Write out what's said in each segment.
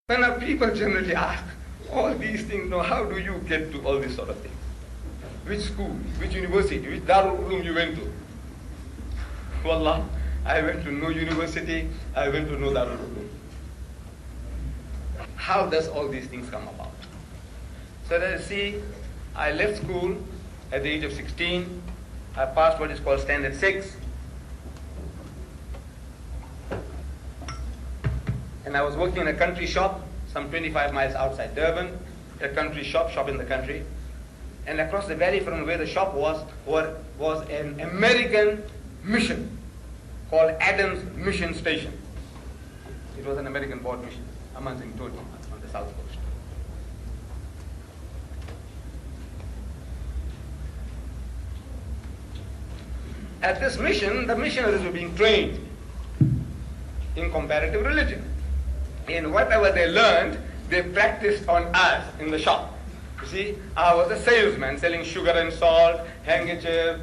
When people generally ask all these things, how do you get to all these sort of things? Which school, which university, which Darul Uloom you went to? Wallah, I went to no university, I went to no Darul Uloom. How does all these things come about? So that you see, I left school at the age of 16. I passed what is called Standard 6. And I was working in a country shop, some 25 miles outside Durban, a country shop in the country. And across the valley from where the shop was an American mission called Adams Mission Station. It was an American board mission, Amanzing Todi, on the south coast. At this mission, the missionaries were being trained in comparative religion. And whatever they learned, they practiced on us in the shop. You see, I was a salesman selling sugar and salt, handkerchief,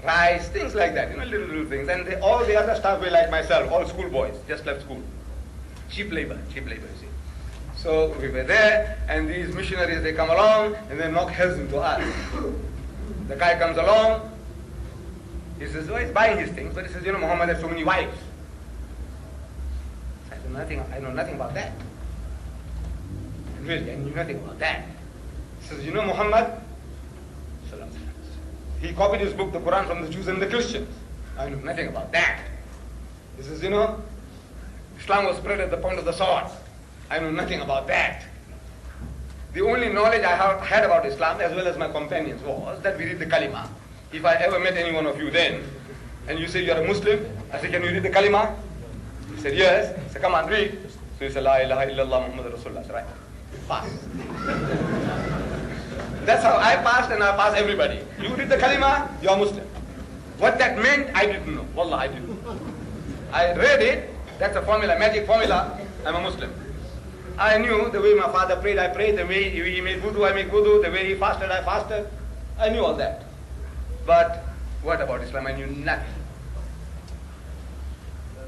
rice, things like that, little things. And all the other staff were like myself, all schoolboys, just left school. Cheap labor, you see. So we were there, and these missionaries, they come along, and they knock heads into us. The guy comes along, he says, he's buying his things, but he says, Muhammad has so many wives. I know nothing about that. Really, I knew nothing about that. He says, Muhammad, he copied his book, the Quran, from the Jews and the Christians. I know nothing about that. He says, Islam was spread at the point of the sword. I know nothing about that. The only knowledge I had about Islam, as well as my companions, was that we read the Kalima. If I ever met any one of you then, and you say you're a Muslim, I say, can you read the Kalima? He said, yes. I said, come on, read. So he said, La ilaha illallah Muhammad Rasulullah. I said, right. Pass. That's how I passed, and I passed everybody. You read the Kalima, you're Muslim. What that meant, I didn't know. Wallah, I didn't know. I read it, that's a formula, magic formula, I'm a Muslim. I knew the way my father prayed, I prayed. The way he made wudu, I make wudu. The way he fasted, I fasted. I knew all that. But what about Islam? I knew nothing.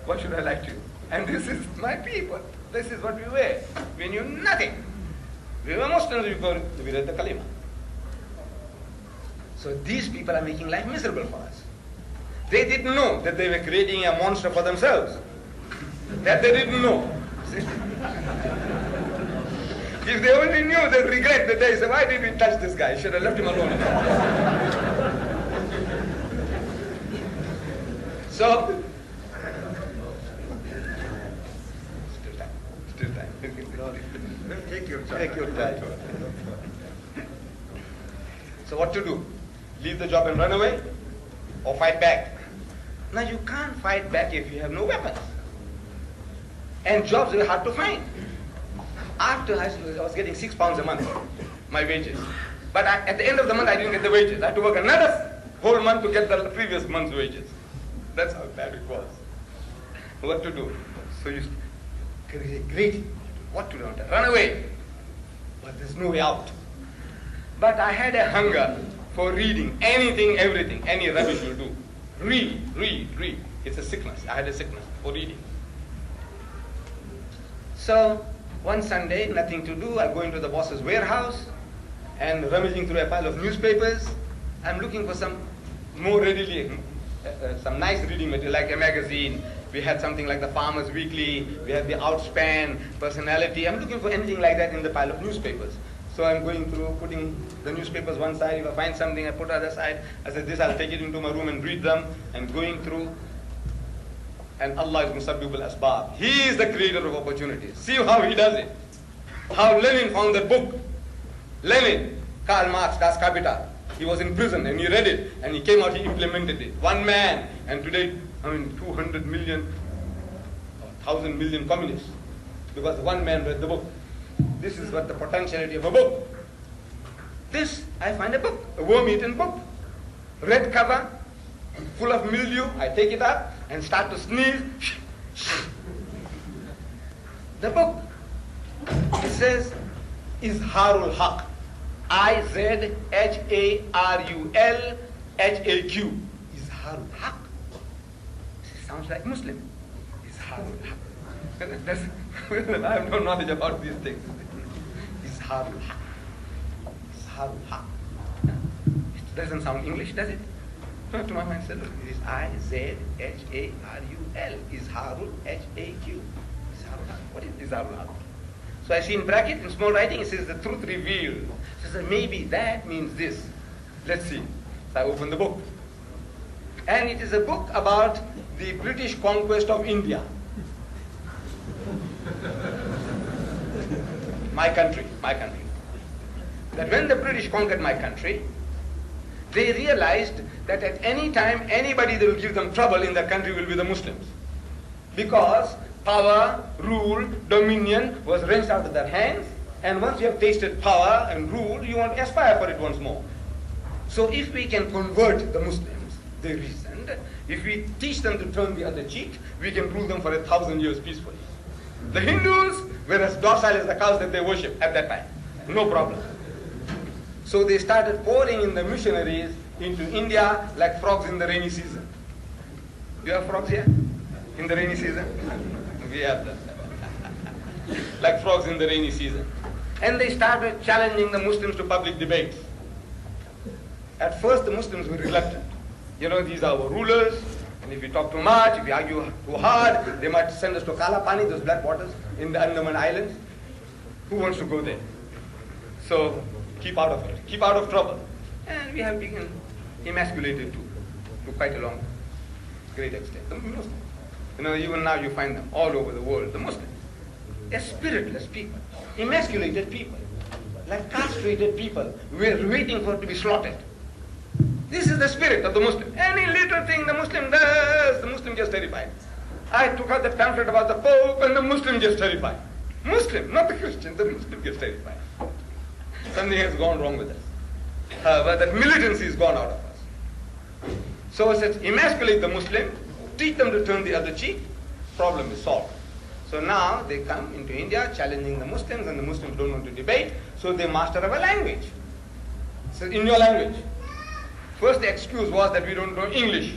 What should I lie to you? And this is my people. This is what we were. We knew nothing. We were Muslims, we read the Kalima. So these people are making life miserable for us. They didn't know that they were creating a monster for themselves. That they didn't know. See? If they only knew, they'd regret the day. Say, why did we touch this guy? Should have left him alone. So, still time. Take your time. So what to do? Leave the job and run away? Or fight back? Now you can't fight back if you have no weapons. And jobs are hard to find. After high school, I was getting £6 a month, my wages. But at the end of the month, I didn't get the wages. I had to work another whole month to get the previous month's wages. That's how bad it was. What to do? So you great. What to do? Run away. But there's no way out. But I had a hunger for reading anything, everything, any rubbish will do. Read. It's a sickness. I had a sickness for reading. So one Sunday, nothing to do, I go into the boss's warehouse and rummaging through a pile of newspapers. I'm looking for some more readily, some nice reading material, like a magazine. We had something like the Farmer's Weekly, we had the Outspan, Personality. I'm looking for anything like that in the pile of newspapers. So I'm going through, putting the newspapers one side. If I find something, I put the other side. I said, this, I'll take it into my room and read them. And going through. And Allah is Musabbibul Asbab. He is the creator of opportunities. See how he does it. How Lenin found that book. Lenin, Karl Marx, Das Kapital. He was in prison and he read it. And he came out, he implemented it. One man. And today, 200 million, 1,000 million communists. Because one man read the book. This is what the potentiality of a book. This, I find a book, a worm-eaten book. Red cover, full of mildew. I take it up and start to sneeze. The book, it says, Izharul Haq. IZHARULHAQ. Izharul Haq. Sounds like Muslim. Izharul Haq. That's I have no knowledge about these things. Izharul Haq. Izharul Haq. It doesn't sound English, does it? No, to my mind, it is I-Z-H-A-R-U-L. Izharul H-A-Q. Izharul Haq. What is Izharul Haq? So I see in bracket, in small writing, it says the truth revealed. So I said, maybe that means this. Let's see. So I open the book. And it is a book about the British conquest of India. My country. That when the British conquered my country, they realized that at any time, anybody that will give them trouble in their country will be the Muslims. Because power, rule, dominion was wrenched out of their hands, and once you have tasted power and rule, you want to aspire for it once more. So if we can convert the Muslims, they reasoned, if we teach them to turn the other cheek, we can rule them for 1,000 years peacefully. The Hindus were as docile as the cows that they worship at that time. No problem. So they started pouring in the missionaries into India like frogs in the rainy season. Do you have frogs here? In the rainy season? We have them. Like frogs in the rainy season. And they started challenging the Muslims to public debates. At first the Muslims were reluctant. You know, these are our rulers, and if we talk too much, if we argue too hard, they might send us to Kala Pani, those black waters in the Andaman Islands. Who wants to go there? So keep out of it. Keep out of trouble. And we have been emasculated too, to quite a long, great extent. The Muslims. You know, even now you find them all over the world, the Muslims. They're spiritless people, emasculated people, like castrated people. We're waiting for it to be slaughtered. This is the spirit of the Muslim. Any little thing the Muslim does, the Muslim gets terrified. I took out the pamphlet about the Pope and the Muslim gets terrified. Muslim, not the Christian, the Muslim gets terrified. Something has gone wrong with us. But that militancy has gone out of us. So it says, emasculate the Muslim, teach them to turn the other cheek, problem is solved. So now they come into India challenging the Muslims, and the Muslims don't want to debate, so they master our language. So in your language. First the excuse was that we don't know English.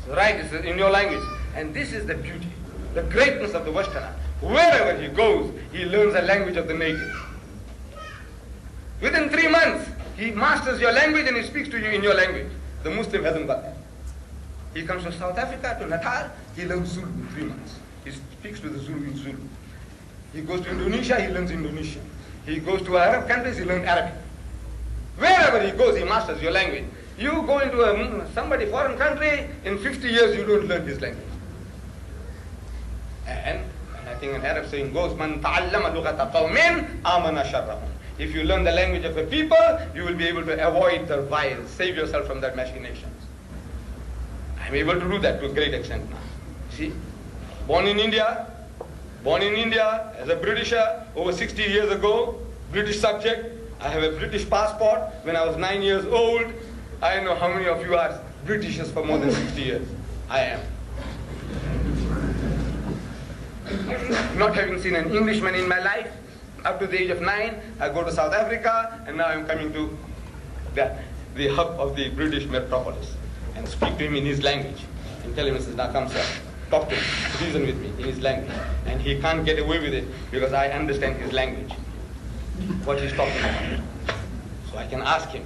So right, it's in your language. And this is the beauty, the greatness of the Westerner. Wherever he goes, he learns the language of the natives. Within 3 months, he masters your language and he speaks to you in your language. The Muslim hasn't got that. He comes to South Africa, to Natal, he learns Zulu in 3 months. He speaks to the Zulu in Zulu. He goes to Indonesia, he learns Indonesian. He goes to Arab countries, he learns Arabic. Wherever he goes, he masters your language. You go into somebody foreign country, in 50 years you don't learn his language. And I think an Arab saying goes, Man ta'allama lughata qawmin amana sharrahum. If you learn the language of a people, you will be able to avoid their vials, save yourself from their machinations. I'm able to do that to a great extent now. See, born in India as a Britisher over 60 years ago, British subject. I have a British passport. When I was 9 years old, I know how many of you are Britishers for more than 60 years. I am. Not having seen an Englishman in my life, up to the age of 9, I go to South Africa, and now I'm coming to the hub of the British metropolis and speak to him in his language and tell him, now come sir, talk to him, reason with me in his language. And he can't get away with it because I understand his language, what he's talking about. So I can ask him,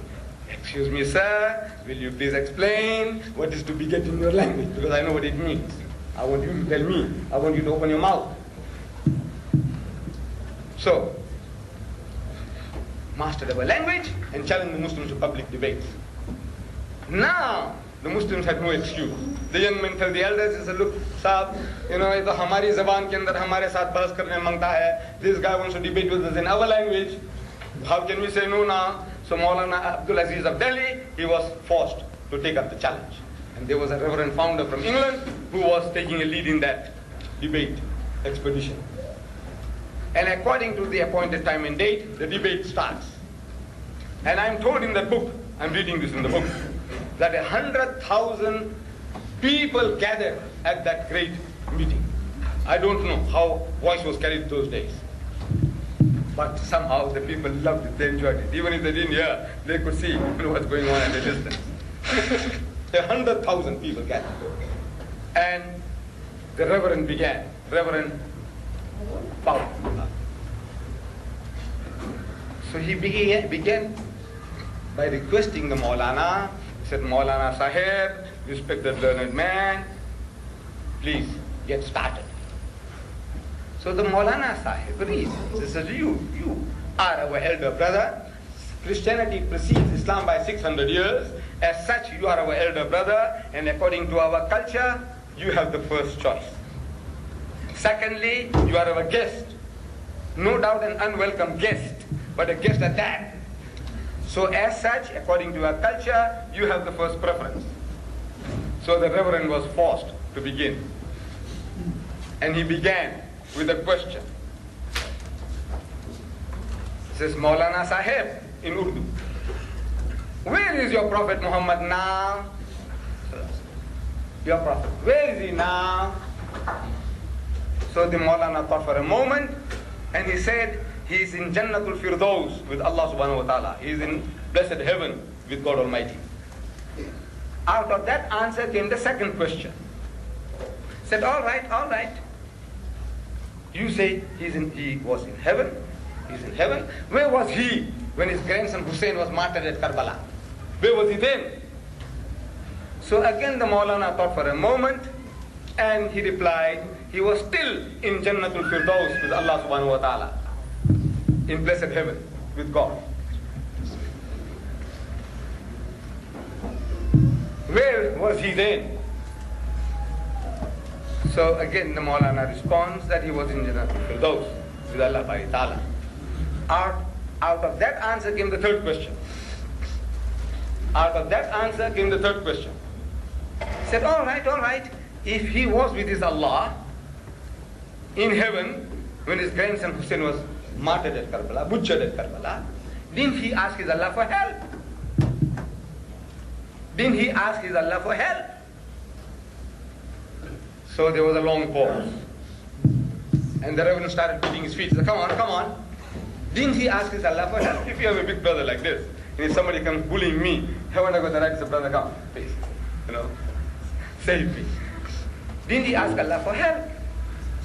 excuse me sir, will you please explain what is to beget in your language, because I know what it means. I want you to tell me, I want you to open your mouth. So, mastered our language and challenged the Muslims to public debates. Now, the Muslims had no excuse. The young men tell the elders, he said, look, Saab, you know, it's hamari zaban ke andar hamare saath bahas karne mangta hai. This guy wants to debate with us in our language. How can we say no now? So Maulana Abdul Aziz of Delhi, he was forced to take up the challenge. And there was a reverend founder from England who was taking a lead in that debate expedition. And according to the appointed time and date, the debate starts. And I'm told in that book, I'm reading this in the book, that 100,000 people gathered at that great meeting. I don't know how voice was carried those days. But somehow the people loved it, they enjoyed it. Even if they didn't hear, they could see what's going on at a distance. 100,000 people gathered. And the Reverend began. Reverend Power. So he began by requesting the Maulana. He said, Maulana Sahib, respected learned man, please get started. So the Maulana Sahib reads. He says, you are our elder brother. Christianity precedes Islam by 600 years. As such, you are our elder brother, and according to our culture, you have the first choice. Secondly, you are our guest. No doubt an unwelcome guest, but a guest at that. So as such, according to our culture, you have the first preference. So the Reverend was forced to begin. And he began with a question. He says, Maulana Sahib, in Urdu, where is your Prophet Muhammad now? Your Prophet, where is he now? So the Maulana thought for a moment, and he said, he is in Jannatul Firdaus with Allah subhanahu wa ta'ala. He is in blessed heaven with God Almighty. Out of that answer came the second question. He said, all right. You say he was in heaven. He's in heaven. Where was he when his grandson Hussein was martyred at Karbala? Where was he then? So again the Maulana thought for a moment, and he replied, he was still in Jannatul Firdaus with Allah subhanahu wa ta'ala, in blessed heaven with God. Where was he then? So again the Maulana responds that he was in Jannatul Firdaus with Allah subhanahu wa ta'ala. Out of that answer came the third question. He said, all right. If he was with his Allah in heaven when his grandson Hussein was martyred at Karbala, butchered at Karbala, didn't he ask his Allah for help? So there was a long pause. And the Reverend started beating his feet. He said, come on. Didn't he ask his Allah for help? If you have a big brother like this, and if somebody comes bullying me, haven't I got the right to say, brother, come, please, save me. Didn't he ask Allah for help?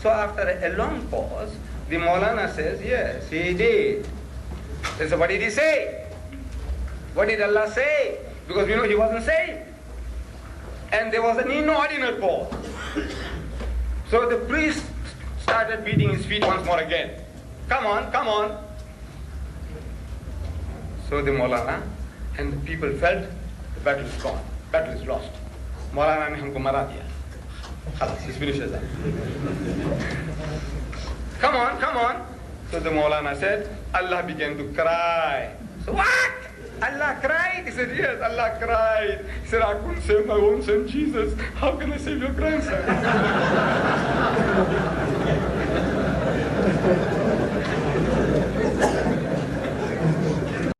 So after a long pause, the Maulana says, yes, he did. They said, what did he say? What did Allah say? Because we know he wasn't saved. And there was an inordinate pause. So the priest started beating his feet once more again. Come on. So the Maulana and the people felt the battle is gone. Battle is lost. Maulana ne humko mara diya. Khalas, this finishes that. Come on. So the Maulana said, Allah began to cry. So what? Allah cried? He said, yes, Allah cried. He said, I couldn't save my own son, Jesus. How can I save your grandson?